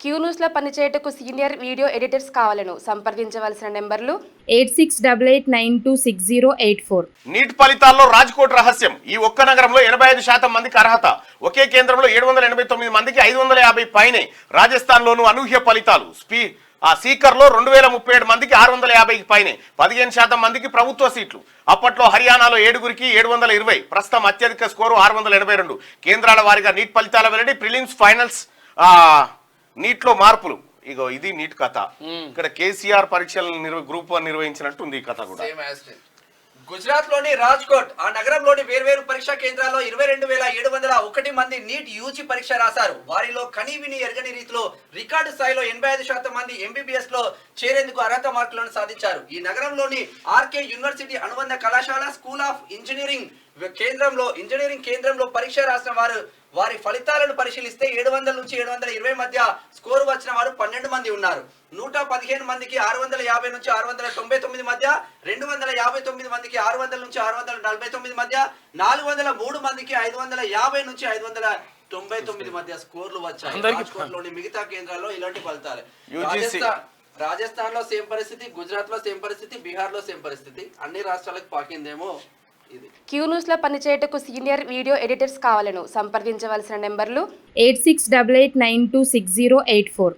Queue న్యూస్లో పనిచేయటకు senior video editors కావాలను సంప్రదించవలసిన నెంబర్లు 8688960884. నీట్ ఫలితాల్లో రాజ్కోట్ రహస్యం. ఈ ఒక్క నగరంలో 85% మందికి అర్హత. ఒకే కేంద్రంలో 789 మందికి 550 పైనే. రాజస్థాన్లోనూ అనూహ్య ఫలితాలు. సీకర్లో 2037 మందికి 650 పైనే. 15% మందికి ప్రభుత్వ సీట్లు. అప్పట్లో హర్యానాలో 7గురికి 720. ప్రస్తుతం అత్యధిక స్కోరు 682. కేంద్రాల వారీగా నీట్ ఫలితాల వెల్లడి. ప్రిలిమ్స్, ఫైనల్స్, నీట్లో మార్పులు. ఇగో ఇది నీట్ కథ. ఇక్కడ కేసీఆర్ పరీక్షలు గ్రూప్ 1 నిర్వహించినట్టు ఉంది ఈ కథ కూడా. గుజరాత్ లోని రాజ్కోట్ ఆ నగరంలోని వేర్వేరు పరీక్షా కేంద్రాల్లో 22,701 మంది నీట్ యూజీ పరీక్ష రాశారు. వారిలో కనీవిని ఎరగని రీతిలో రికార్డు స్థాయిలో 85% మంది ఎంబీబీఎస్ లో చేరేందుకు అర్హత మార్కులను సాధించారు. ఈ నగరంలోని ఆర్కే యూనివర్సిటీ అనుబంధ కళాశాల స్కూల్ ఆఫ్ ఇంజనీరింగ్ కేంద్రంలో పరీక్ష రాసిన వారి ఫలితాలను పరిశీలిస్తే 700 నుంచి 720 మధ్య స్కోరు వచ్చిన వారు 12 మంది ఉన్నారు. 115 మందికి 650 నుంచి 699 మధ్య, 259 మందికి 600 నుంచి 649 మధ్య, 403 మందికి 550 నుంచి 599 మధ్య స్కోర్లు వచ్చాయి. రాజ్కోట్లోని మిగతా కేంద్రాల్లో ఇలాంటి ఫలితాలే. రాజస్థాన్ లో సేమ్ పరిస్థితి, గుజరాత్ లో సేమ్ పరిస్థితి, బీహార్ లో సేమ్ పరిస్థితి. అన్ని రాష్ట్రాలకు పాకిందేమో ఇది. క్యూ న్యూస్లో పనిచేయటకు సీనియర్ వీడియో ఎడిటర్స్ కావాలను సంప్రదించవలసిన నెంబర్లు 8688960884.